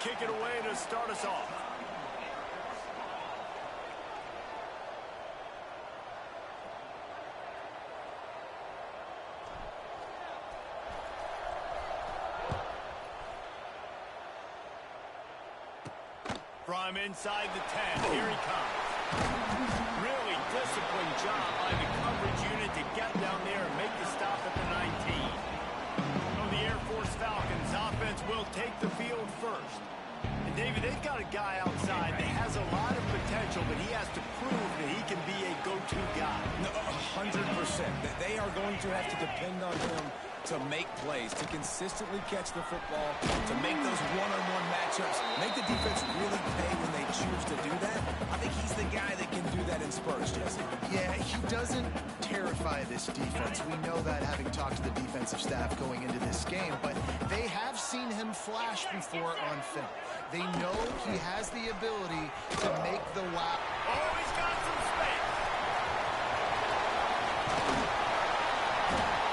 kick it away to start us off. From inside the 10, here he comes. Really disciplined job by the coverage unit to get down there and make the stop at the 19. From the Air Force Falcons, offense will take the field first. And David, they've got a guy outside that has a lot of potential, but he has to prove that he can be a go-to guy. 100%. They are going to have to depend on him to make plays, to consistently catch the football, to make those one-on-one matchups, make the defense really pay when they choose to do that. I think he's the guy that can do that in spurts, Jesse. Yeah, he doesn't terrify this defense. We know that having talked to the defensive staff going into this game, but they have seen him flash before on film. They know he has the ability to make the wow. Oh, he's got some space.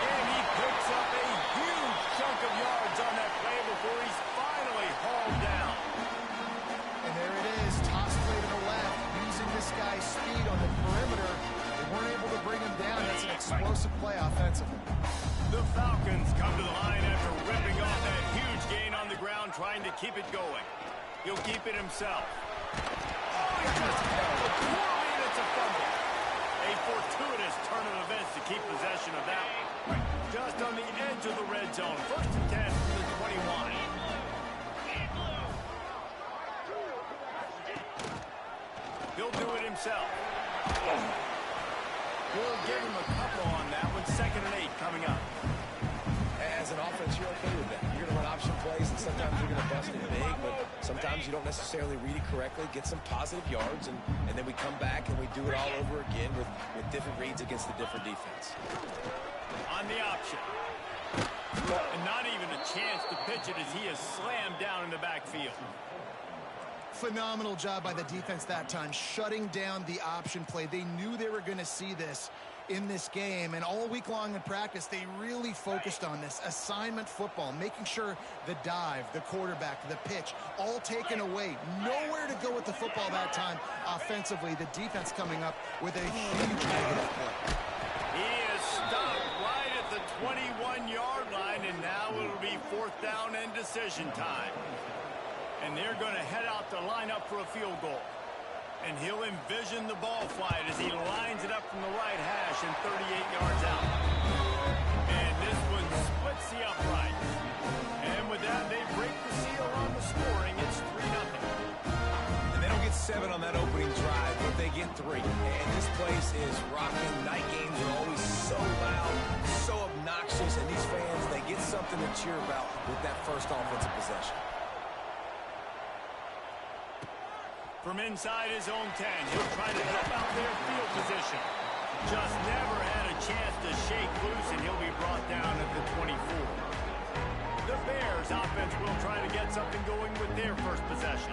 And he picks up a huge chunk of yards on that play before he's finally hauled down. And there it is, toss play to the left, using this guy's speed on the perimeter. They weren't able to bring him down. That's an explosive play offensively. The Falcons come to the line after ripping off that huge gain on the ground, trying to keep it going. He'll keep it himself. Oh, he just held it poorly, and it's a fumble. A fortuitous turn of events to keep possession of that one. Just on the edge of the red zone. 1st and 10 from the 21. He'll do it himself. We'll give him a couple on that one. 2nd and 8 coming up. As an offense, you're okay with that. You're going to run option plays, and sometimes you're going to bust it big, but sometimes you don't necessarily read it correctly, get some positive yards, and then we come back and we do it all over again with different reads against the different defense. On the option. And not even a chance to pitch it as he is slammed down in the backfield. Phenomenal job by the defense that time, shutting down the option play. They knew they were going to see this in this game, and all week long in practice, they really focused on this assignment football, making sure the dive, the quarterback, the pitch, all taken away. Nowhere to go with the football that time offensively. The defense coming up with a huge negative play. He is stopped right at the 21-yard line, and now it'll be 4th down and decision time. And they're going to head out to line up for a field goal. And he'll envision the ball flight as he lines it up from the right hash and 38 yards out. And this one splits the upright. And with that, they break the seal on the scoring. It's 3-0. And they don't get 7 on that opening drive, but they get 3. And this place is rocking. Night games are always so loud, so obnoxious, and these fans, they get something to cheer about with that first offensive possession. From inside his own 10, he'll try to help out their field position. Just never had a chance to shake loose, and he'll be brought down at the 24. The Bears offense will try to get something going with their first possession.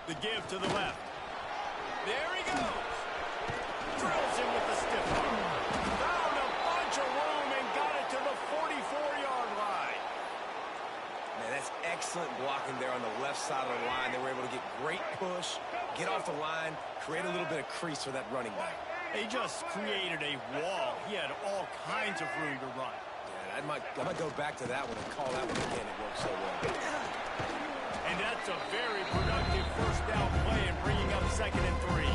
The give to the left. There he goes. Drills him with the stiff arm. Found a bunch of room and got it to the 44-yard line. Man, that's excellent blocking there on the left side of the line. They were able to get great push, get off the line, create a little bit of crease for that running back. They just created a wall. He had all kinds of room to run. Yeah, I might go back to that one and call that one again. It worked so well. And that's a very productive first down play and bringing up 2nd and 3.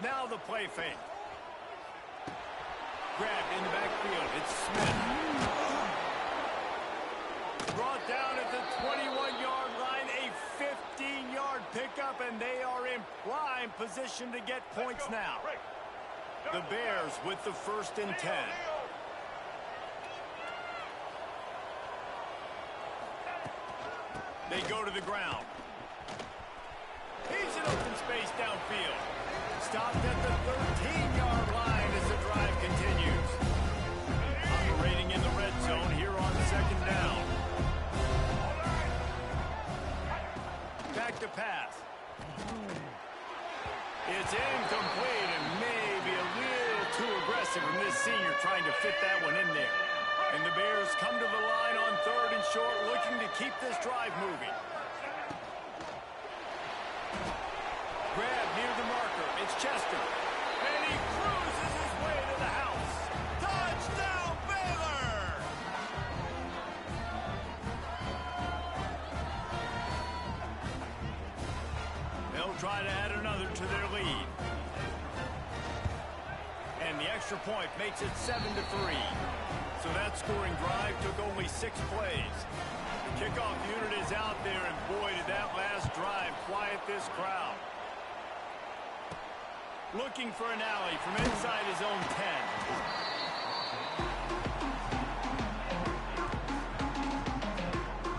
Now the play fake. Grabbed in the backfield. It's Smith. Brought down at the 21-yard line. A 15-yard pickup, and they are in prime position to get points now. The Bears with the 1st and 10. They go to the ground. He's in open space downfield. Stopped at the 13-yard line as the drive continues. Operating in the red zone here on 2nd down. incomplete, and maybe a little too aggressive from this senior trying to fit that one in there. And the Bears come to the line on 3rd and short, looking to keep this drive moving. Grab near the marker. It's Chester. And he cruises his way to the house. Touchdown, Baylor! They'll try to add another to their lead. And the extra point makes it 7-3. So that scoring drive took only 6 plays. The kickoff unit is out there, and boy, did that last drive quiet this crowd. Looking for an alley from inside his own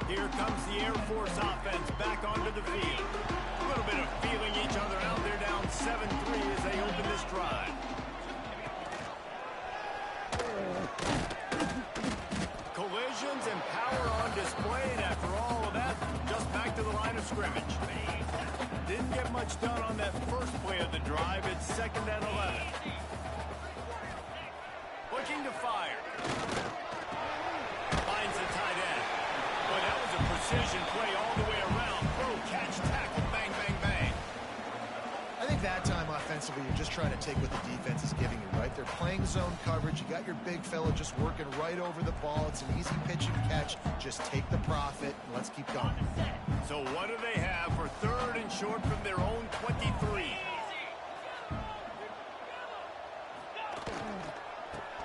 10. Here comes the Air Force offense back onto the field. A little bit of feeling each other out there, down 7-3 as they open this drive. Collisions and power on display, and after all of that, just back to the line of scrimmage. Didn't get much done on that first play of the drive. It's 2nd and 11. Looking to fire. Finds the tight end. Boy, that was a precision play all the way around. Throw, catch, tackle, bang, bang, bang. I think that time offensively, you're just trying to take what the defense is giving you, right? They're playing zone coverage. You got your big fella just working right over the ball. It's an easy pitch and catch. Just take the profit, and let's keep going. So what do they have for 3rd and short from their own 23?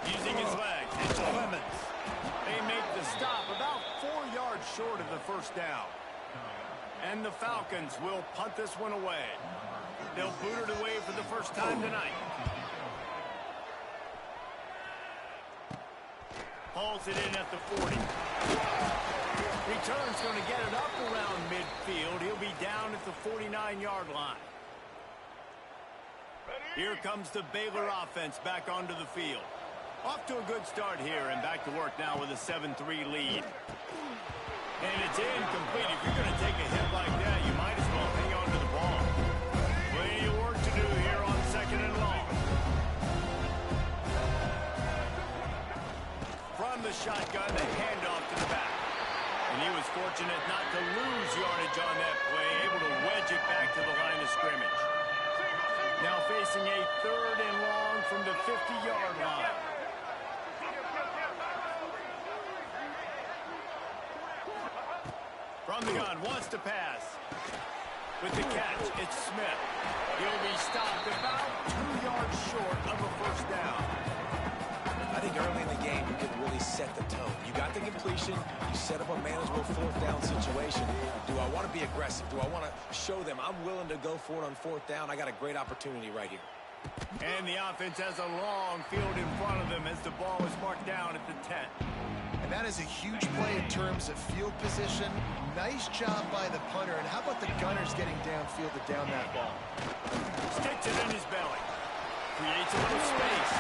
Using his legs, it's Clemens. They make the stop about 4 yards short of the first down. And the Falcons will punt this one away. They'll boot it away for the first time tonight. Hauls it in at the 40. Return's going to get it up around midfield. He'll be down at the 49-yard line. Here comes the Baylor offense back onto the field. Off to a good start here, and back to work now with a 7-3 lead. And it's incomplete. If you're going to take a hit like that, you might as well hang on to the ball. Plenty of work to do here on 2nd and long. From the shotgun, the handoff to the back. And he was fortunate not to lose yardage on that play, able to wedge it back to the line of scrimmage. Now facing a 3rd and long from the 50-yard line. From the gun, wants to pass. With the catch, it's Smith. He'll be stopped about 2 yards short of a first down. I think early in the game, you can really set the tone. You got the completion. You set up a manageable 4th down situation. Do I want to be aggressive? Do I want to show them I'm willing to go for it on 4th down? I got a great opportunity right here. And the offense has a long field in front of them as the ball is marked down at the 10. And that is a huge play in terms of field position. Nice job by the punter. And how about the gunners getting downfield to down that ball? Sticks it in his belly. Creates a little space.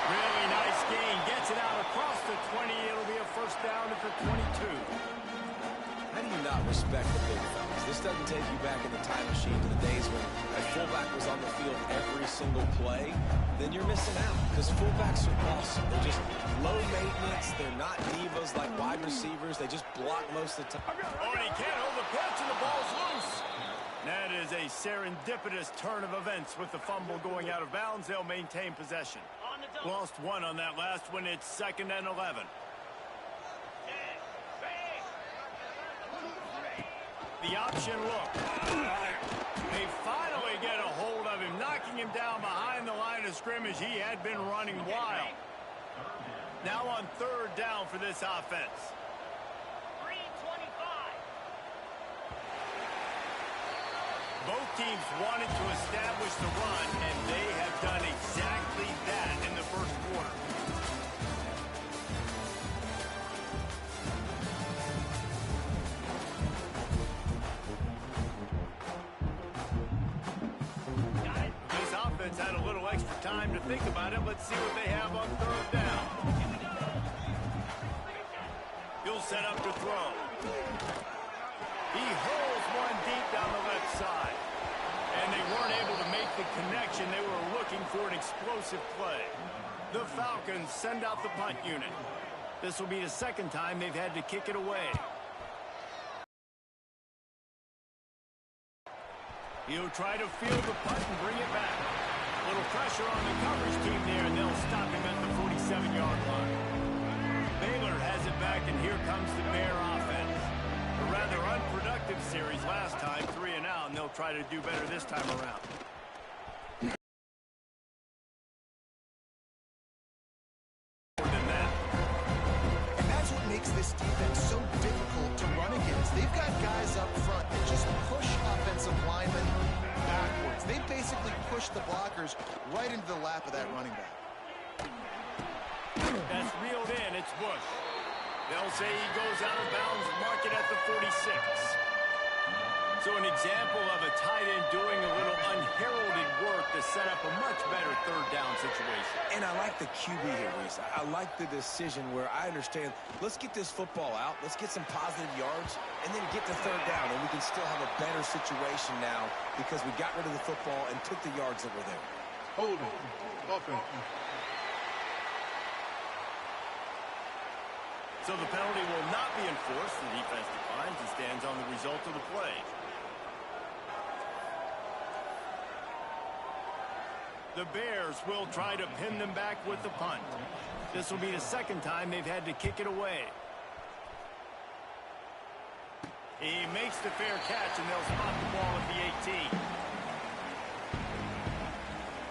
Really nice gain. Gets it out across the 20. It'll be a first down at the 22. How do you not respect the big fellas? This doesn't take you back in the time machine to the days when a fullback was on the field every single play. Then you're missing out because fullbacks are awesome. They're just low maintenance. They're not divas like wide receivers. They just block most of the time. Oh, he can't hold the pitch and the ball's loose. That is a serendipitous turn of events with the fumble going out of bounds. They'll maintain possession. Lost one on that last one. It's 2nd and 11. The option look. They finally get a hold of him, knocking him down behind the line of scrimmage. He had been running wild. Now on 3rd down for this offense. 3:25. Both teams wanted to establish the run, and they have done exactly that in the first quarter. Had a little extra time to think about it. Let's see what they have on 3rd down. He'll set up to throw. He hurls one deep down the left side. And they weren't able to make the connection. They were looking for an explosive play. The Falcons send out the punt unit. This will be the second time they've had to kick it away. He'll try to field the punt and bring it back. A little pressure on the coverage team there, and they'll stop him at the 47-yard line. Baylor has it back, and here comes the Bear offense. A rather unproductive series last time, 3 and out, and they'll try to do better this time around. And that's what makes this defense so difficult to run against. They've got guys up front that just push offensive linemen backwards. They basically push the blockers right into the lap of that running back. That's reeled in. It's Bush. They'll say he goes out of bounds, mark it at the 46. So an example of a tight end doing a little unheralded work to set up a much better third down situation. And I like the QB here, Reese. I like the decision where I understand, let's get this football out, let's get some positive yards, and then get to third down, and we can still have a better situation now because we got rid of the football and took the yards that were there. Hold it. Offense. So the penalty will not be enforced. The defense declines and stands on the result of the play. The Bears will try to pin them back with the punt. This will be the second time they've had to kick it away. He makes the fair catch, and they'll spot the ball at the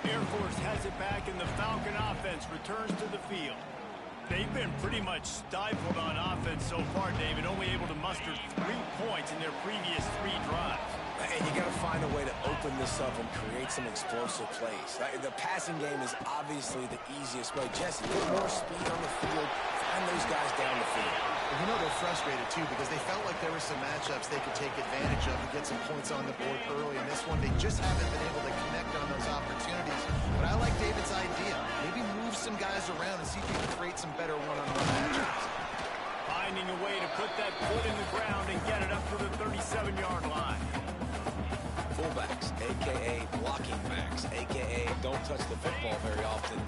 18. Air Force has it back, and the Falcon offense returns to the field. They've been pretty much stifled on offense so far, David, only able to muster 3 points in their previous 3 drives. And you got to find a way to open this up and create some explosive plays. The passing game is obviously the easiest way. Jesse, get more speed on the field. Find those guys down the field. And you know they're frustrated, too, because they felt like there were some matchups they could take advantage of to get some points on the board early. In this one, they just haven't been able to connect on those opportunities. But I like David's idea. Maybe move some guys around and see if you can create some better one-on-one matchups. Finding a way to put that foot in the ground and get it up to the 37-yard line. Fullbacks, a.k.a. blocking backs, a.k.a. don't touch the football very often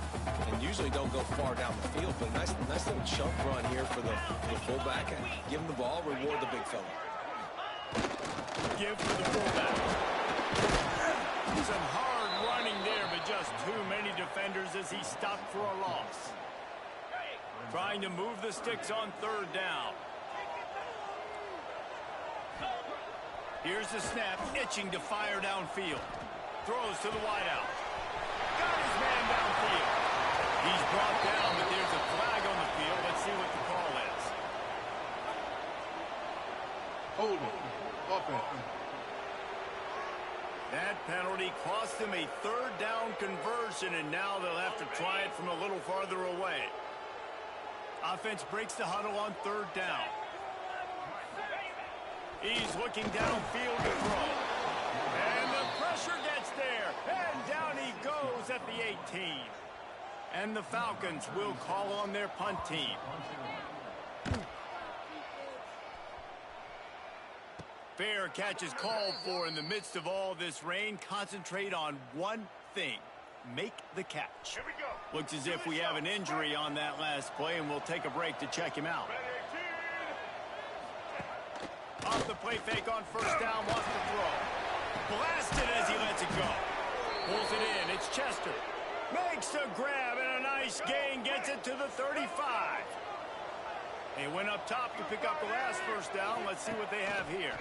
and usually don't go far down the field. But nice little chunk run here for the fullback. Give him the ball, reward the big fella. Give for the fullback. Some hard running there, but just too many defenders as he stopped for a loss. Trying to move the sticks on third down. Here's the snap, itching to fire downfield. Throws to the wideout. Got his man downfield. He's brought down, but there's a flag on the field. Let's see what the call is. Hold it. Offense. That penalty cost them a third down conversion, and now they'll have to try it from a little farther away. Offense breaks the huddle on third down. He's looking downfield to throw. And the pressure gets there. And down he goes at the 18. And the Falcons will call on their punt team. Fair catch is called for in the midst of all this rain. Concentrate on one thing. Make the catch. Here we go. Looks as if we have an injury on that last play, and we'll take a break to check him out. Off the play fake on first down, wants to throw. Blasted as he lets it go. Pulls it in, it's Chester. Makes the grab, and a nice gain, gets it to the 35. He went up top to pick up the last first down. Let's see what they have here.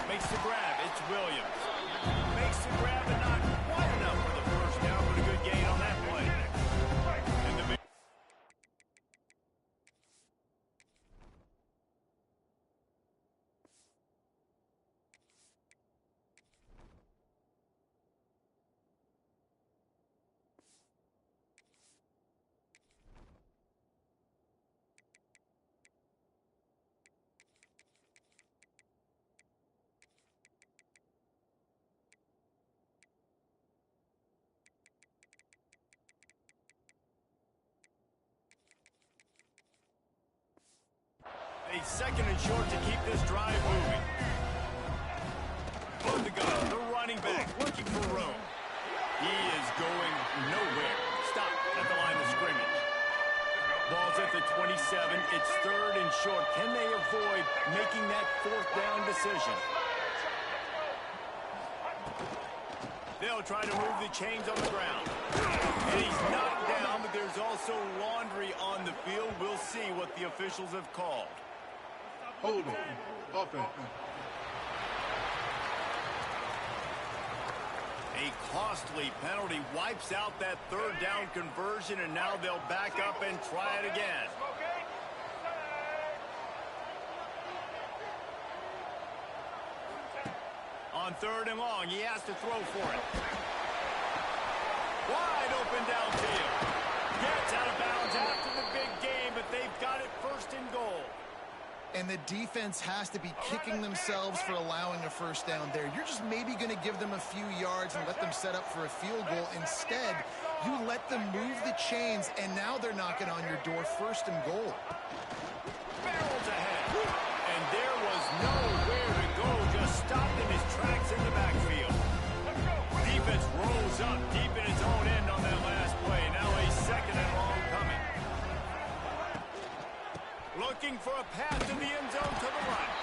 Makes the grab, it's Williams. Makes the grab, but not quite enough for the first down, but a good gain on that play. And the a second and short to keep this drive moving. quarterback looking for room. He is going nowhere. Stop at the line of scrimmage. Ball's at the 27. It's 3rd and short. Can they avoid making that 4th down decision? They'll try to move the chains on the ground. And he's knocked down, but there's also laundry on the field. We'll see what the officials have called. Holding. Offense. A costly penalty wipes out that 3rd down conversion, and now they'll back up and try it again. On 3rd and long, he has to throw for it. Wide open downfield. Gets out of bounds after the big game, but they've got it 1st and goal. And the defense has to be kicking themselves for allowing a 1st down there. You're just maybe going to give them a few yards and let them set up for a field goal. Instead, you let them move the chains, and now they're knocking on your door 1st and goal. Barrels ahead. And there was nowhere to go, just stopped in his tracks in the backfield. Defense rolls up deep in its own end on that last play. Now a 2nd and long coming. Looking for a pass in the end zone to the right.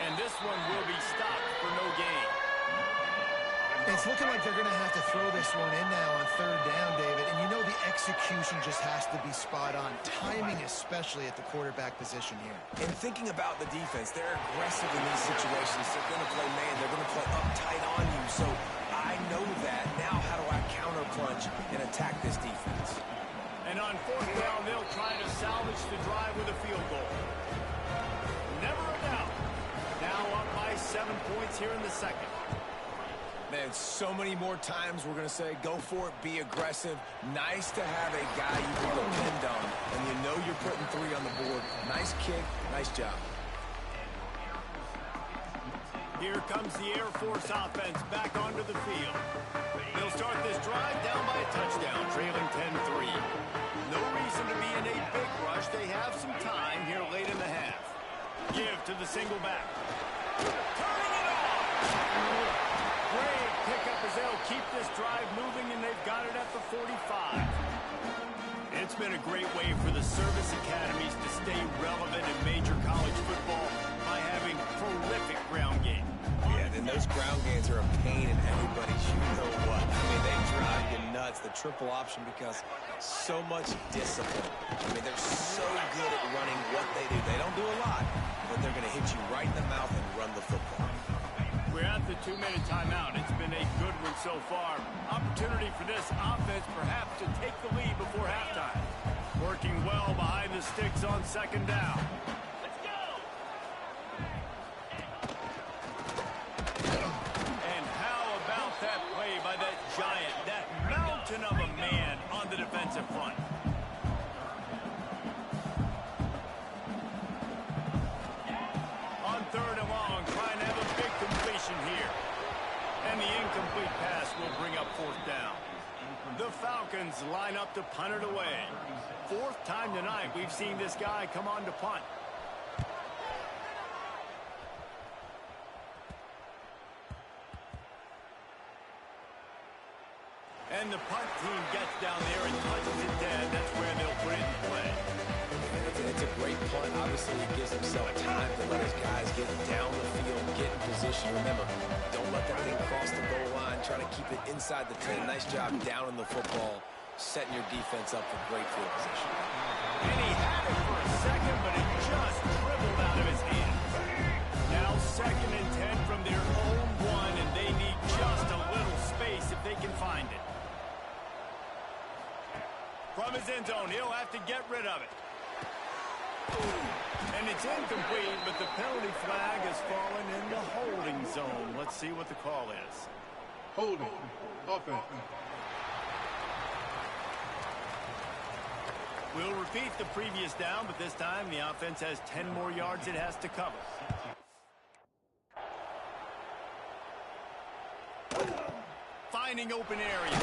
And this one will be stopped for no gain. It's looking like they're going to have to throw this one in now on 3rd down, David. And you know the execution just has to be spot on. Timing especially at the quarterback position here. And thinking about the defense, they're aggressive in these situations. They're going to play man. They're going to play uptight on you. So I know that. Now how do I counterpunch and attack this defense? And on 4th down, they'll try to salvage the drive with a field goal. Never a doubt. Now up by 7 points here in the 2nd. Man, so many more times we're going to say, go for it, be aggressive. Nice to have a guy you can depend on, and you know you're putting 3 on the board. Nice kick, nice job. Here comes the Air Force offense back onto the field. They'll start this drive down by a touchdown, trailing 10-3. No reason to be in a big rush. They have some time here late in the half. Give to the single back. Turning it on! Great pickup as they'll keep this drive moving, and they've got it at the 45. It's been a great way for the service academies to stay relevant in major college football by having prolific ground game. Yeah, then those ground games are a pain in everybody's you-know-what. I mean, they drive you nuts, the triple option, because so much discipline. I mean, they're so good at running what they do. They don't do a lot, but they're going to hit you right in the mouth and run the football. We're at the 2-minute timeout. It's been a good one so far. Opportunity for this offense perhaps to take the lead before halftime. Working well behind the sticks on 2nd down. Let's go! And how about that play by that giant, that mountain of a man on the defensive front? On 3rd and long, trying to have a big completion here. And the incomplete pass will bring up 4th down. The Falcons line up to punt it away. 4th time tonight we've seen this guy come on to punt. And the punt team gets down there and touches it dead. That's where they'll put it in play. It's a great punt. Obviously, he gives himself time to let his guys get down the field, get in position. Remember, don't let that thing cross the goal line. Try to keep it inside the 10. Nice job down in the football, setting your defense up for great field position. And he had it for a second, but it just dribbled out of his hands. Now 2nd and 10 from their own 1, and they need just a little space if they can find it. From his end zone, he'll have to get rid of it. And it's incomplete, but the penalty flag has fallen in the holding zone. Let's see what the call is. Holding. Offense. We'll repeat the previous down, but this time the offense has 10 more yards it has to cover. Finding open areas.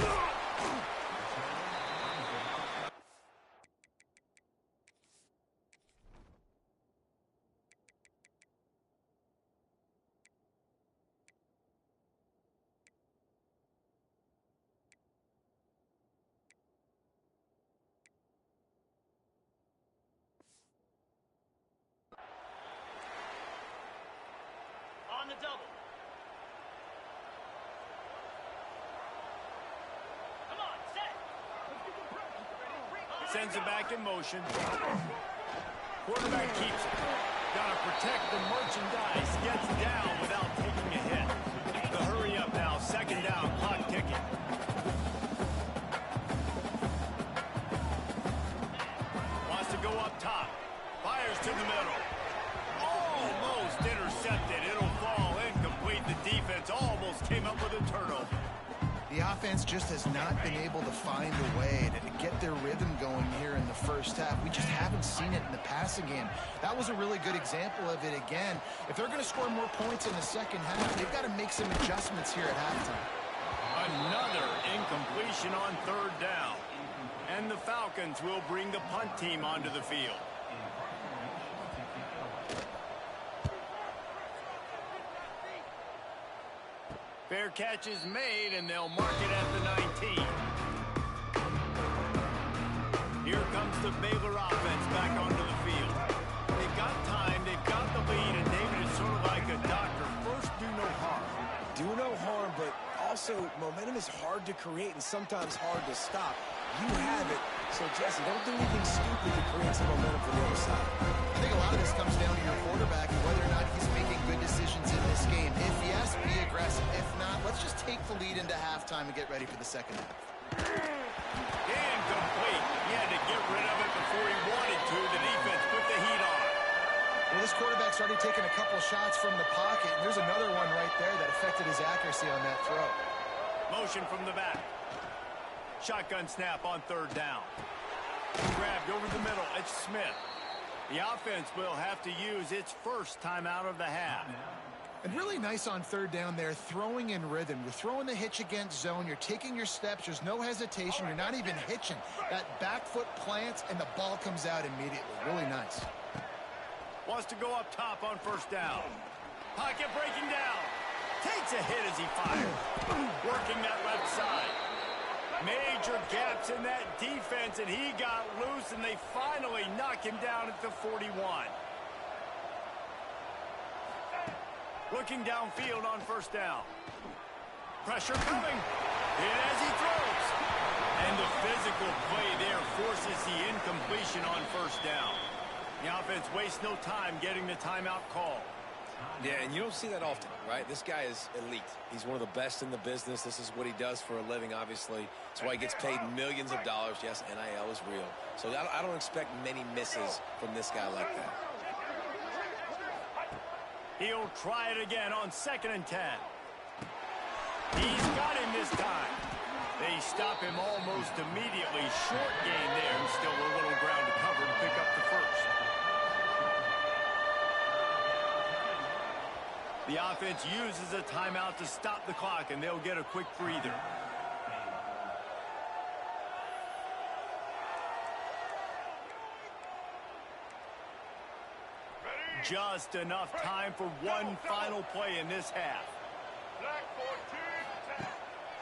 the double. Come on, set. Sends it back in motion. Quarterback keeps it. Got to protect the merchandise. Gets down without taking a hit. The hurry up now. Second down. Clock ticking. Wants to go up top. Fires to the middle. Almost intercepted. It'll fall incomplete. The defense almost came up with a turnover. The offense just has not been able to find a way to get their rhythm going here in the first half. We just haven't seen it in the passing game. That was a really good example of it again. If they're going to score more points in the second half, they've got to make some adjustments here at halftime. Another incompletion on third down. And the Falcons will bring the punt team onto the field. Fair catch is made, and they'll mark it at the 19. Here comes the Baylor offense back onto the field. They've got time, they've got the lead, and David is sort of like a doctor. First, do no harm. Do no harm, but also momentum is hard to create and sometimes hard to stop. You have it, so Jesse, don't do anything stupid to create some momentum from the other side. I think a lot of this comes down to your quarterback and whether or not he's making good decisions in this game. If yes, be aggressive. If not, let's just take the lead into halftime and get ready for the second half. Incomplete. He had to get rid of it before he wanted to. The defense put the heat on. Well, this quarterback's already taken a couple shots from the pocket, and there's another one right there that affected his accuracy on that throw. Motion from the back. Shotgun snap on third down. Grabbed over the middle. It's Smith. The offense will have to use its first timeout of the half. And really nice on third down there, throwing in rhythm. You're throwing the hitch against zone. You're taking your steps. There's no hesitation. You're not even hitching. That back foot plants, and the ball comes out immediately. Really nice. Wants to go up top on first down. Pocket breaking down. Takes a hit as he fires. Working that left side. Major gaps in that defense, and he got loose, and they finally knock him down at the 41. Looking downfield on first down. Pressure coming. In as he throws. And the physical play there forces the incompletion on first down. The offense wastes no time getting the timeout call. Yeah, and you don't see that often, right? This guy is elite. He's one of the best in the business. This is what he does for a living, obviously. That's why he gets paid millions of dollars. Yes, NIL is real. So I don't expect many misses from this guy like that. He'll try it again on 2nd and 10. He's got him this time. They stop him almost immediately. Short gain there, and still a little ground to cover to pick up the first. The offense uses a timeout to stop the clock, and they'll get a quick breather. Just enough time for one final play in this half.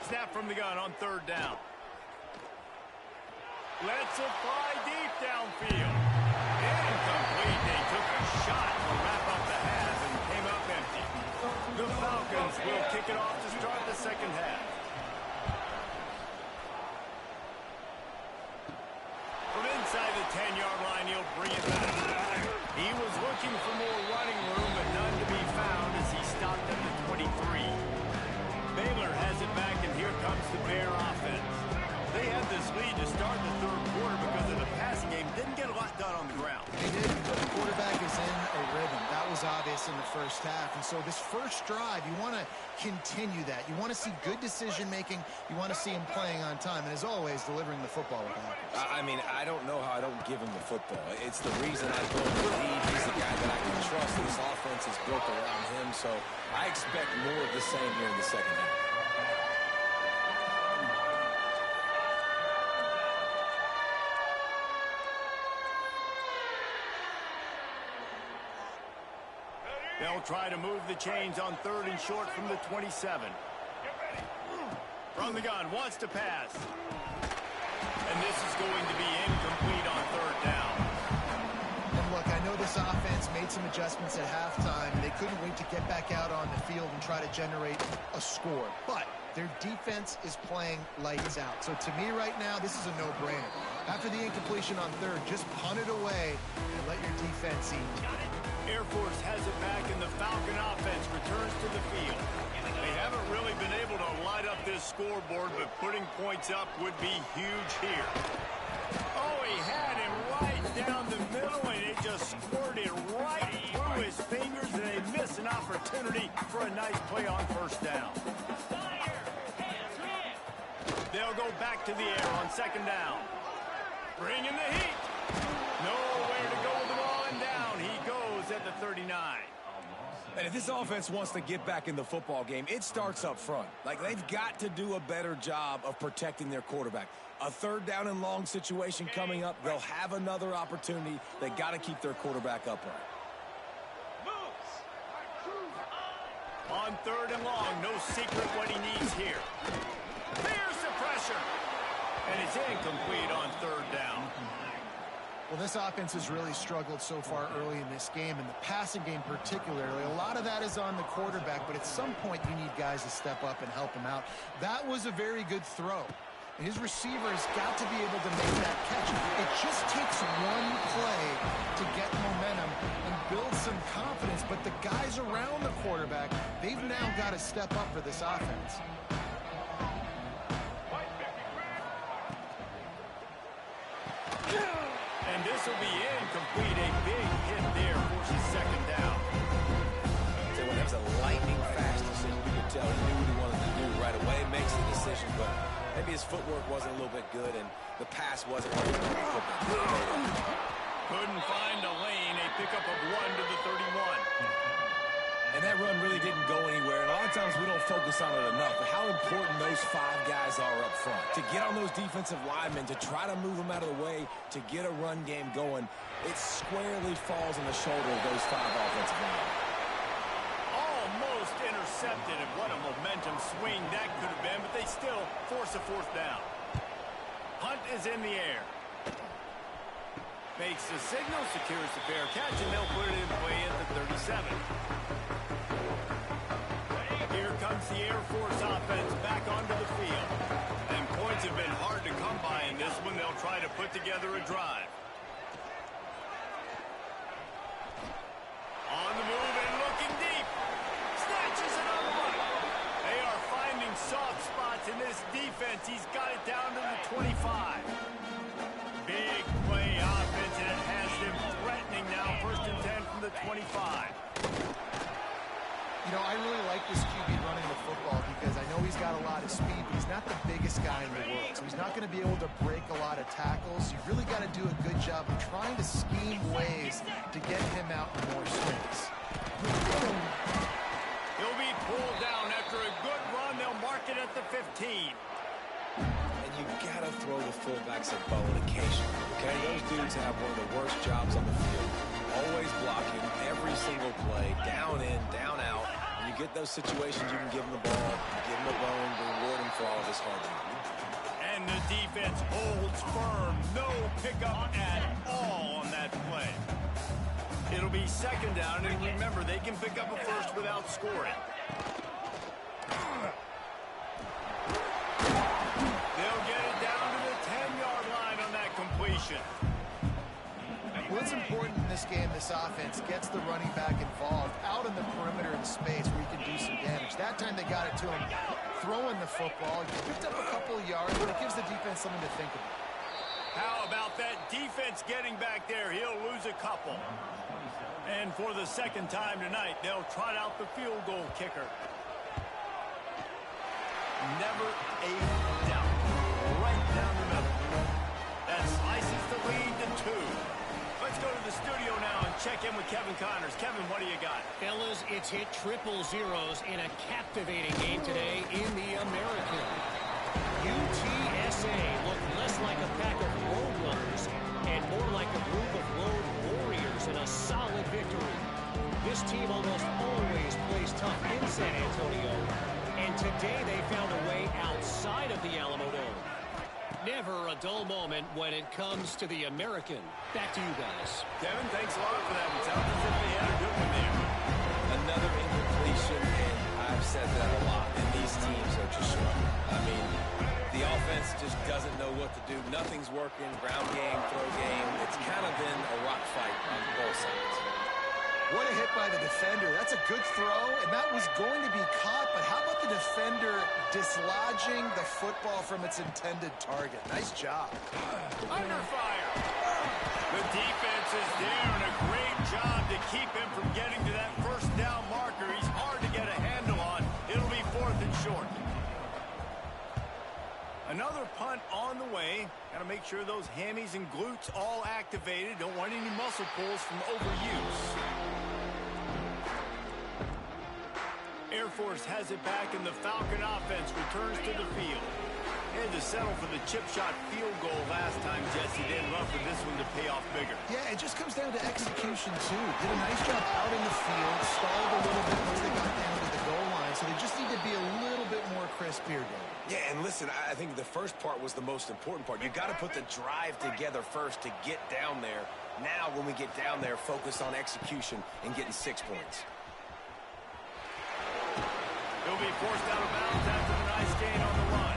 Snap from the gun on third down. Lets it fly deep downfield. Incomplete. They took a shot to wrap up the half and came up empty. The Falcons will kick it off to start the second half. From inside the 10-yard line, he'll bring it back. He was looking for more running room, but none to be found as he stopped at the 23. Baylor has it back, and here comes the Bear offense. They had this lead to start the third quarter because of the passing game. Didn't get a lot done on the ground. They did, but the quarterback is in a rhythm. That was obvious in the first half. And so this first drive, you want to continue that. You want to see good decision-making. You want to see him playing on time. And as always, delivering the football with accuracy. I mean, I don't know how I don't give him the football. It's the reason I don't believe he's the guy that I can trust. This offense is built around him. So I expect more of the same here in the second half. They'll try to move the chains on third and short from the 27. From the gun, wants to pass. And this is going to be incomplete on third down. And look, I know this this offense made some adjustments at halftime, and they couldn't wait to get back out on the field and try to generate a score. But their defense is playing lights out. So to me right now, this is a no-brainer. After the incompletion on third, just punt it away and let your defense eat. Air Force has it back, and the Falcon offense returns to the field. They haven't really been able to light up this scoreboard, but putting points up would be huge here. Oh, he had him right down the middle, and it just squirted right through his fingers, and they miss an opportunity for a nice play on first down. They'll go back to the air on second down. Bring in the heat. Nowhere to go with the ball, and down he goes at the 39. And if this offense wants to get back in the football game, it starts up front. Like, they've got to do a better job of protecting their quarterback. A third down and long situation coming up, they'll have another opportunity. They got to keep their quarterback upright. On third and long, no secret what he needs here. There's the pressure. And it's incomplete on third down. Well, this offense has really struggled so far early in this game, and the passing game particularly. A lot of that is on the quarterback, but at some point you need guys to step up and help him out. That was a very good throw. His receiver has got to be able to make that catch. It just takes one play to get momentum and build some confidence, but the guys around the quarterback, they've now got to step up for this offense. And this will be incomplete. A big hit there forces second down. So when it was a lightning-fast decision, you could tell he knew what he wanted to do right away. Makes the decision, but maybe his footwork wasn't a little bit good, and the pass wasn't right. Couldn't find a lane. A pickup of 1 to the 31. And that run really didn't go anywhere. And a lot of times we don't focus on it enough, but how important those 5 guys are up front. To get on those defensive linemen, to try to move them out of the way, to get a run game going, it squarely falls on the shoulder of those 5 offensive linemen. Almost intercepted, and what a momentum swing that could have been, but they still force a fourth down. Hunt is in the air. Makes the signal, secures the fair catch, and they'll put it in play at the 37. Here comes the Air Force offense back onto the field. And points have been hard to come by in this one. They'll try to put together a drive. On the move and looking deep. Snatches it on the money. They are finding soft spots in this defense. He's got it down to the 25. Big play offense, and it has them threatening now. First and 10 from the 25. You know, I really like this QB running the football because I know he's got a lot of speed, but he's not the biggest guy in the world. So he's not going to be able to break a lot of tackles. You really got to do a good job of trying to scheme ways to get him out in more space. He'll be pulled down after a good run. They'll mark it at the 15. And you got to throw the fullbacks a bone occasionally, okay? Those dudes have one of the worst jobs on the field. Always blocking every single play, down in, down out. When you get those situations, you can give them the ball, give them a bone, reward him for all of his hard work. And the defense holds firm. No pickup at all on that play. It'll be second down, and remember, they can pick up a first without scoring. They'll get it down to the 10-yard line on that completion. What's important in this game, this offense gets the running back involved out in the perimeter of the space where he can do some damage. That time they got it to him throwing the football. He picked up a couple of yards, but it gives the defense something to think about. How about that defense getting back there? He'll lose a couple. And for the second time tonight, they'll trot out the field goal kicker. Never a doubt. Right down the middle. That slices the lead to 2. Let's go to the studio now and check in with Kevin Connors. Kevin, what do you got? Fellas, it's hit triple zeros in a captivating game today in the American. UTSA looked less like a pack of road runners and more like a group of road warriors in a solid victory. This team almost always plays tough in San Antonio, and today they found a way outside of the Alamo Dome. Never a a dull moment when it comes to the American. Back to you guys. Kevin, thanks a lot for that. It sounds as if they had a good one there. Another incompletion, and I've said that a lot, and these teams are just struggling. I mean, the offense just doesn't know what to do. Nothing's working. Ground game, throw game. It's kind of been a rock fight on both sides. What a hit by the defender. That's a good throw, and that was going to be caught, but how about the defender dislodging the football from its intended target? Nice job. Under fire. The defense is there, and a great job to keep him from getting to that first down marker. He's hard to get a handle on. It'll be 4th and short. Another punt on the way. Got to make sure those hammies and glutes all activated. Don't want any muscle pulls from overuse. Air Force has it back, and the Falcon offense returns to the field. They had to settle for the chip shot field goal last time, Jesse. Didn't run for this one to pay off bigger. Yeah, it just comes down to execution, too. Did a nice job out in the field, stalled a little bit once they got down to the goal line, so they just need to be a little bit more crisp here, Dave. Yeah, and listen, I think the first part was the most important part. You got to put the drive together first to get down there. Now, when we get down there, focus on execution and getting 6 points. He'll be forced out of bounds after the nice gain on the run.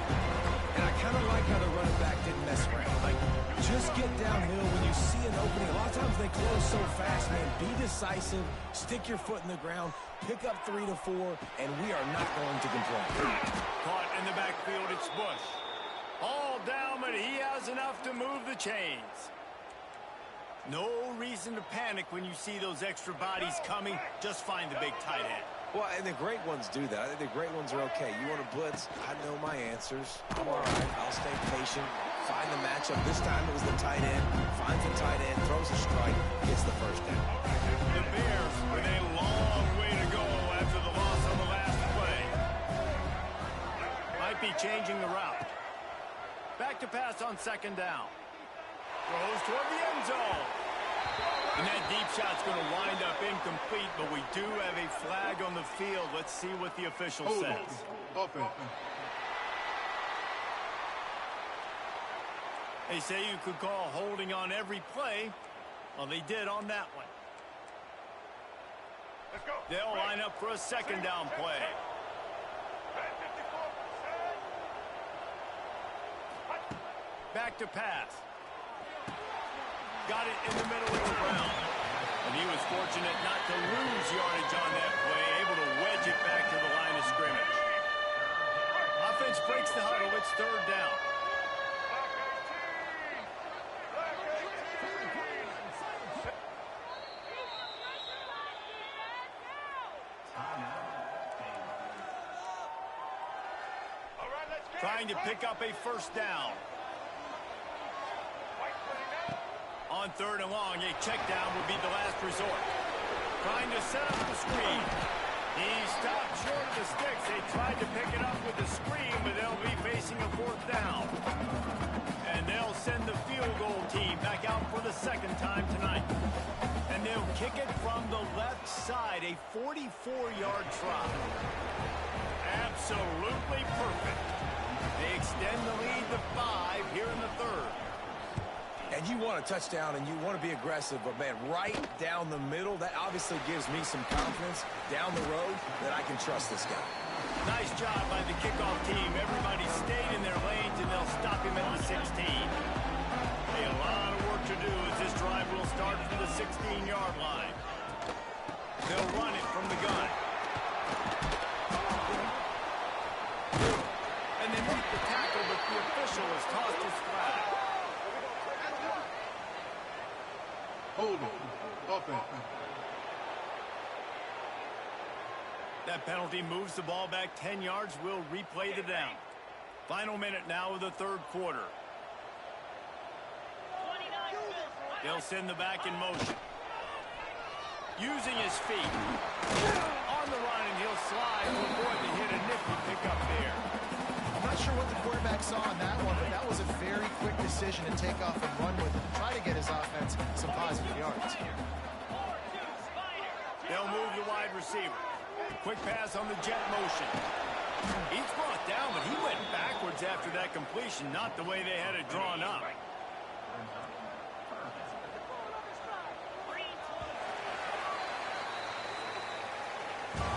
And I kind of like how the running back didn't mess around. Like, just get downhill when you see an opening. A lot of times they close so fast, man. Be decisive, stick your foot in the ground, pick up 3 to 4, and we are not going to complain. Caught in the backfield, it's Bush. All down, but he has enough to move the chains. No reason to panic when you see those extra bodies coming. Just find the big tight end. Well, and the great ones do that. I think the great ones are okay. You want to blitz? I know my answers. I'm all right. I'll stay patient. Find the matchup. This time it was the tight end. Finds the tight end, throws a strike, gets the first down. The Bears with a long way to go after the loss on the last play. Might be changing the route. Back to pass on 2nd down. Throws toward the end zone. And that deep shot's going to wind up incomplete, but we do have a flag on the field. Let's see what the official says. Offense. They say you could call holding on every play. Well, they did on that one. They'll line up for a 2nd down play. Back to pass. Got it in the middle of the ground. And he was fortunate not to lose yardage on that play, able to wedge it back to the line of scrimmage. Offense breaks the huddle. It's 3rd down. Trying to pick up a 1st down. On 3rd and long, a check down would be the last resort. Trying to set up the screen. He stopped short of the sticks. They tried to pick it up with the screen, but they'll be facing a 4th down. And they'll send the field goal team back out for the 2nd time tonight. And they'll kick it from the left side, a 44-yard try. Absolutely perfect. They extend the lead to 5 here in the 3rd. And you want a touchdown and you want to be aggressive, but, man, right down the middle, that obviously gives me some confidence down the road that I can trust this guy. Nice job by the kickoff team. Everybody stayed in their lanes, and they'll stop him at the 16. A lot of work to do as this drive will start from the 16-yard line. They'll run it from the gun. And they make the tackle, but the official has tossed his flag. Hold it. Offense. That penalty moves the ball back 10 yards. We'll replay the down. Final minute now of the 3rd quarter. They'll send the back in motion. Using his feet. On the run, and he'll slide to avoid the hit. A nifty pickup there. I'm not sure what the quarterback saw on that one, but that was a very quick decision to take off and run with it and try to get his offense some positive yards. They'll move the wide receiver. Quick pass on the jet motion. He's brought down, but he went backwards yards after that completion, not the way they had it drawn up.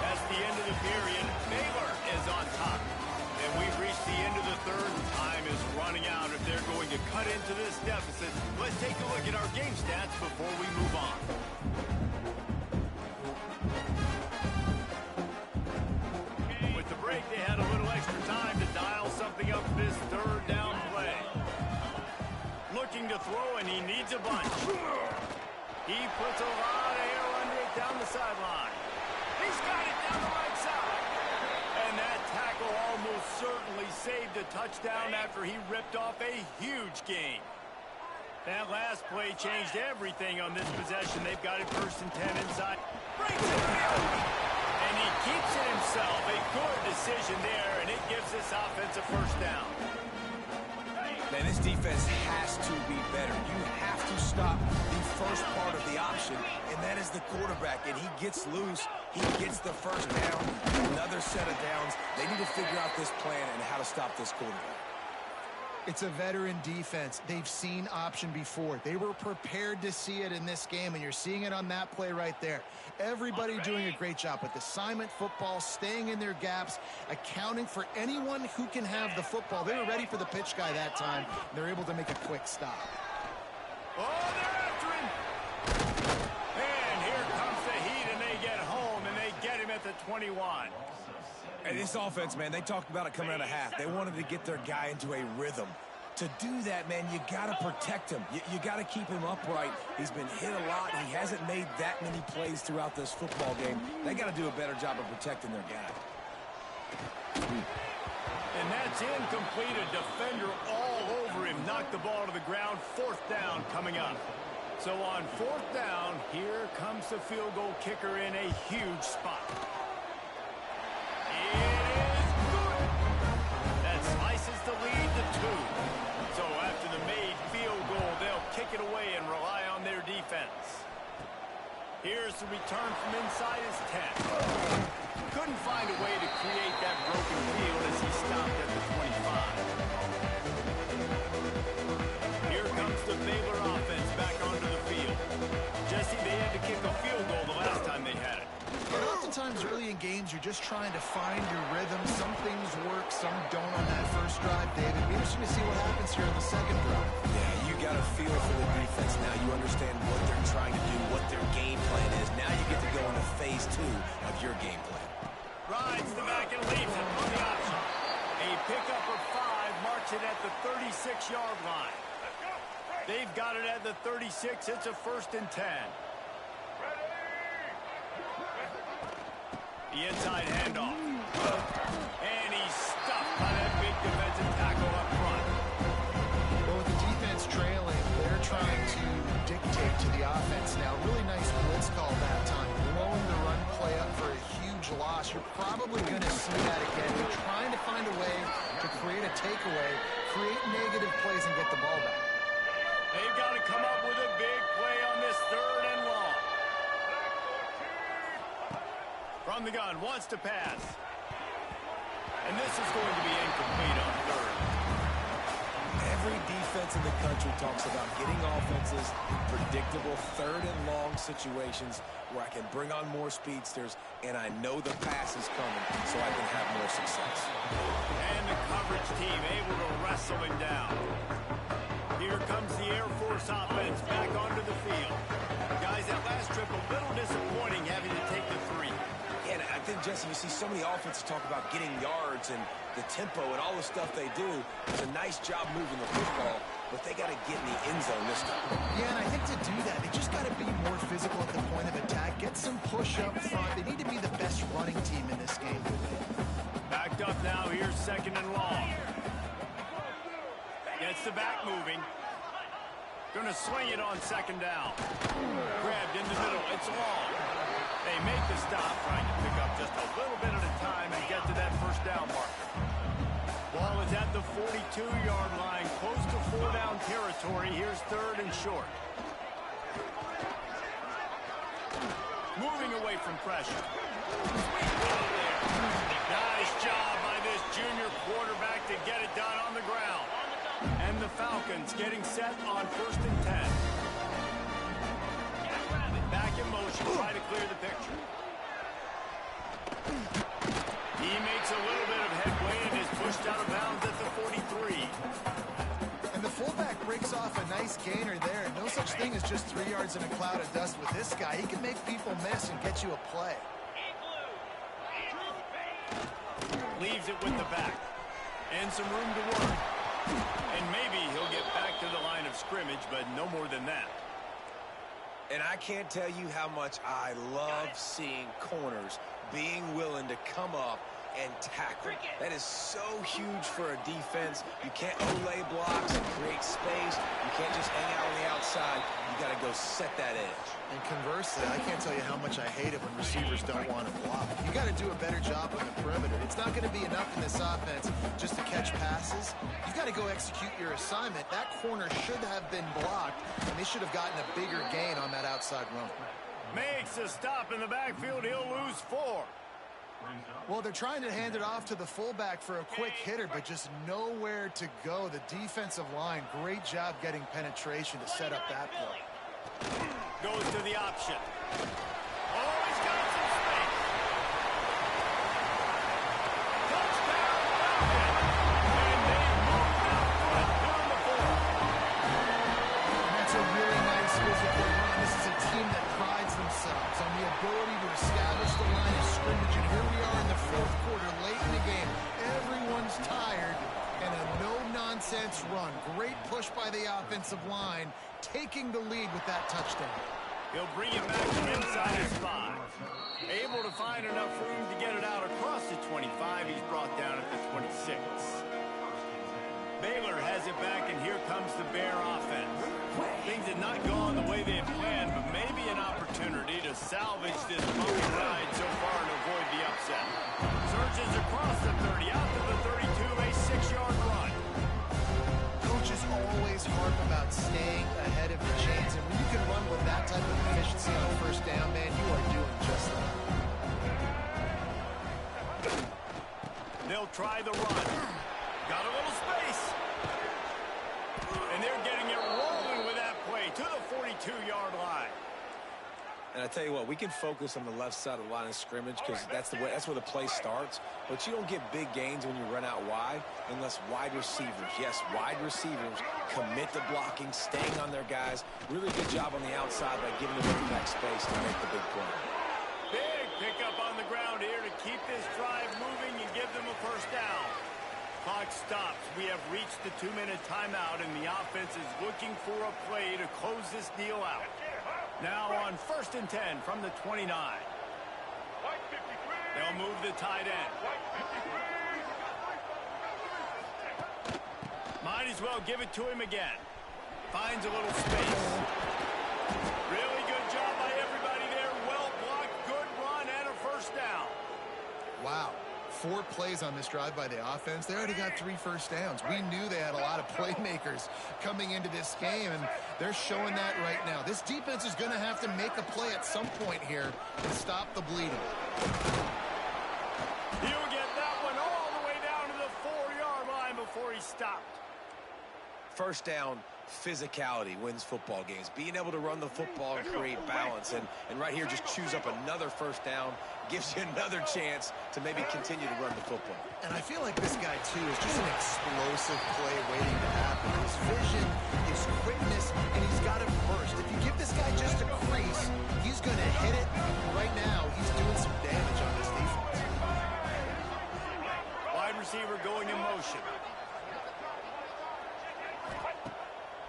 That's the end of the period. Baylor is on top. And we've reached the end of the third. Time is running out if they're going to cut into this deficit. Let's take a look at our game stats before we move on. With the break, they had a little extra time to dial something up for this third down play. Looking to throw, and he needs a bunch. He puts a lot of air under it down the sideline. He's got it down the right side. And that tackle almost certainly saved a touchdown after he ripped off a huge gain. That last play changed everything on this possession. They've got it 1st and 10 inside. Breaks it field. And he keeps it himself. A good decision there, and it gives this offense a 1st down. Man, this defense has to be better. You have to stop the first part of the option, and that is the quarterback. And he gets loose. He gets the 1st down. Another set of downs. They need to figure out this plan and how to stop this quarterback. It's a veteran defense. They've seen option before. They were prepared to see it in this game, and you're seeing it on that play right there. Everybody doing a great job with assignment football, staying in their gaps, accounting for anyone who can have the football. They were ready for the pitch guy that time. They're able to make a quick stop. Oh, they're after him. And here comes the heat, and they get home, and they get him at the 21. And this offense, man, they talked about it coming out of half. They wanted to get their guy into a rhythm. To do that, man, you got to protect him. You got to keep him upright. He's been hit a lot. He hasn't made that many plays throughout this football game. They got to do a better job of protecting their guy. And that's incomplete. A defender all over him. Knocked the ball to the ground. 4th down coming up. So on 4th down, here comes the field goal kicker in a huge spot. It is good. That slices the lead to 2. So after the made field goal, they'll kick it away and rely on their defense. Here's the return from inside his 10. Couldn't find a way to create that broken field as he stopped at the 25. Here comes the Baylor offense back onto the field. Jesse, they had to kick a field goal the last time they had it. And oftentimes early in games, you're just trying to find your rhythm. Some things work, some don't on that first drive, David. It'll be interesting to see what happens here on the second drive. Yeah, you got a feel for the defense. Now you understand what they're trying to do, what their game plan is. Now you get to go into phase 2 of your game plan. Rides the back and leaves it on the option. A pickup of 5 marks it at the 36-yard line. They've got it at the 36. It's a 1st and 10. The inside handoff. And he's stuffed by that big defensive tackle up front. Well, with the defense trailing, they're trying to dictate to the offense now. Really nice blitz call that time. Blowing the run play up for a huge loss. You're probably going to see that again. They're trying to find a way to create a takeaway, create negative plays, and get the ball back. They've got to come up with a big play on this 3rd and long. From the gun, wants to pass. And this is going to be incomplete on 3rd. Every defense in the country talks about getting offenses in predictable 3rd and long situations where I can bring on more speedsters and I know the pass is coming so I can have more success. And the coverage team able to wrestle him down. Here comes the Air Force offense back onto the field. Guys, that last trip a little disappointing having to take the 3. And I think, Jesse, you see so many offenses talk about getting yards and the tempo and all the stuff they do. It's a nice job moving the football, but they got to get in the end zone this time. Yeah, and I think to do that, they just got to be more physical at the point of attack, get some push up front. They need to be the best running team in this game. Backed up now, here's 2nd and long. Gets the back moving. Gonna swing it on 2nd down. Grabbed in the middle, it's long. They make the stop, trying to pick up just a little bit at a time and get to that 1st down marker. Ball is at the 42-yard line, close to 4-down territory. Here's 3rd and short. Moving away from pressure. Nice job by this junior quarterback to get it done And the Falcons getting set on 1st and 10. Back in motion, try to clear the picture. He makes a little bit of headway and is pushed out of bounds at the 43. And the fullback breaks off a nice gainer there. No such thing as just 3 yards in a cloud of dust with this guy. He can make people miss and get you a play. Leaves it with the back. And some room to work. And maybe he'll get back to the line of scrimmage, but no more than that. And I can't tell you how much I love seeing corners being willing to come up and tackle. That is so huge for a defense. You can't olay blocks and create space. You can't just hang out on the outside. You got to go set that edge. And conversely, I can't tell you how much I hate it when receivers don't want to block. You got to do a better job on the perimeter. It's not going to be enough in this offense just to catch passes. You've got to go execute your assignment. That corner should have been blocked, and they should have gotten a bigger gain on that outside run. Makes a stop in the backfield. He'll lose 4. Well, they're trying to hand it off to the fullback for a quick hitter, but just nowhere to go. The defensive line, great job getting penetration to set up that play. Goes to the option. Oh, he's got some space. Touchdown, Falcons. And they move out front down the 4. And that's a really nice physical run. This is a team that prides themselves on the ability to establish the line of scrimmage. And here we are in the 4th quarter, late in the game. Everyone's tired. And a no-nonsense run. Great push by the offensive line, taking the lead with that touchdown. He'll bring it back from inside his 5. Able to find enough room to get it out across the 25. He's brought down at the 26. Baylor has it back, and here comes the Bear offense. Things had not gone the way they had planned, but maybe an opportunity to salvage this bumpy ride so far and avoid the upset. Surges across the 30, out to the 32, a 6-yard run. Coaches always harp about staying ahead of the chains, and when you can run with that type of efficiency on 1st down, man, you are doing just that. They'll try the run. Got a little space. And they're getting it rolling with that play to the 42-yard line. And I tell you what, we can focus on the left side of the line of scrimmage because that's where the play starts. But you don't get big gains when you run out wide unless wide receivers, yes, wide receivers commit to blocking, staying on their guys. Really good job on the outside by giving the running back space to make the big play. Big pickup on the ground here to keep this drive moving and give them a 1st down. Clock stops. We have reached the 2-minute timeout, and the offense is looking for a play to close this deal out. Now on 1st and 10 from the 29. They'll move the tight end. Might as well give it to him again. Finds a little space. Really good job by everybody there. Well blocked, good run, and a 1st down. Wow. 4 plays on this drive by the offense. They already got 3 first downs. We knew they had a lot of playmakers coming into this game, and they're showing that right now. This defense is going to have to make a play at some point here and stop the bleeding. He'll get that one all the way down to the 4-yard line before he stopped. 1st down, physicality wins football games. Being able to run the football and create balance. And right here, just choose up another 1st down. Gives you another chance to maybe continue to run the football. And I feel like this guy, too, is just an explosive play waiting to happen. His vision, his quickness, and he's got it burst. If you give this guy just a crease, he's going to hit it. Right now, he's doing some damage on this defense. Wide receiver going in motion.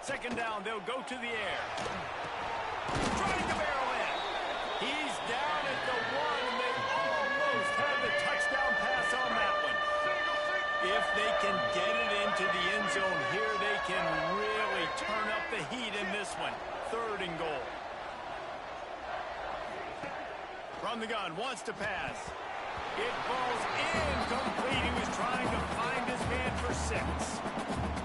2nd down, they'll go to the air. Trying to barrel in. He's down at the 1, and they almost have the touchdown pass on that one. If they can get it into the end zone here, they can really turn up the heat in this one. 3rd and goal. From the gun, wants to pass. It falls incomplete. He was trying to find his man for 6.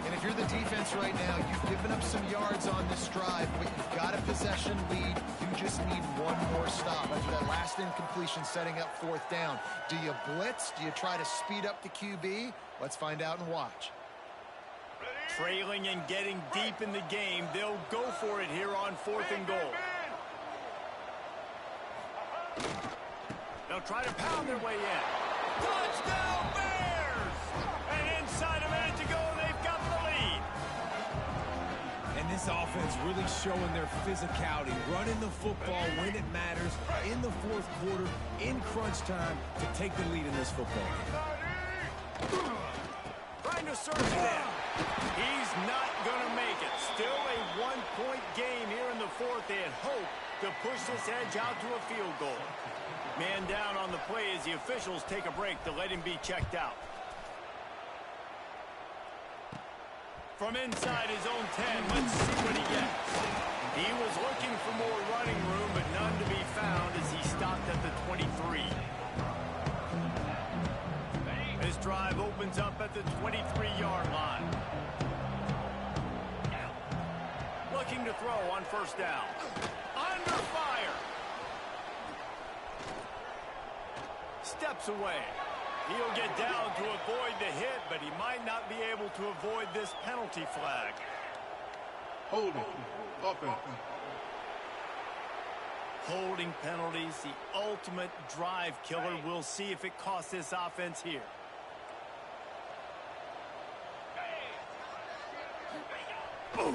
And if you're the defense right now, you've given up some yards on this drive, but you've got a possession lead. You just need one more stop. After that last incompletion setting up 4th down. Do you blitz? Do you try to speed up the QB? Let's find out and watch. Trailing and getting deep in the game, they'll go for it here on 4th and goal. They'll try to pound their way in. Touchdown Bears! And inside a minute to go, they've got the lead. And this offense really showing their physicality, running the football when it matters, in the 4th quarter, in crunch time, to take the lead in this football game. Trying to surge it in. He's not going to make it. Still a 1-point game here in the 4th. They had hoped to push this edge out to a field goal. Man down on the play as the officials take a break to let him be checked out. From inside his own 10, let's see what he gets. He was looking for more running room, but none to be found as he stopped at the 23. This drive opens up at the 23-yard line. Looking to throw on 1st down. Under fire. Steps away. He'll get down to avoid the hit, but he might not be able to avoid this penalty flag. Holding. Offense. Holding penalties, the ultimate drive killer. We'll see if it costs this offense here.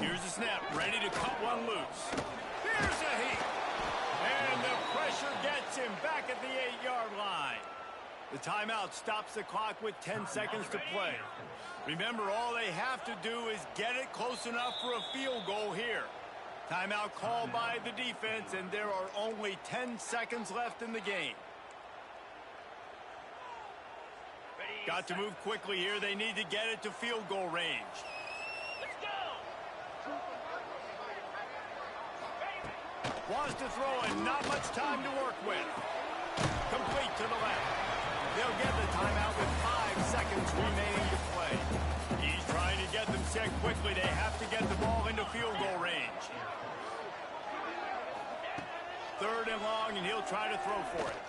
Here's a snap, ready to cut one loose. Here's a heat. And the pressure gets him back at the 8-yard line. The timeout stops the clock with 10 seconds to play. Remember, all they have to do is get it close enough for a field goal here. Timeout called by the defense, and there are only 10 seconds left in the game. Got to move quickly here. They need to get it to field goal range. Wants to throw and not much time to work with. Complete to the left. They'll get the timeout with 5 seconds remaining to play. He's trying to get them set quickly. They have to get the ball into field goal range. 3rd and long, and he'll try to throw for it.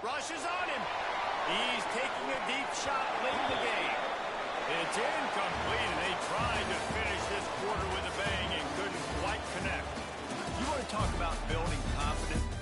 Rushes on him. He's taking a deep shot late in the game. It's incomplete, and they tried to finish this quarter with a bang and couldn't quite connect. You want to talk about building confidence?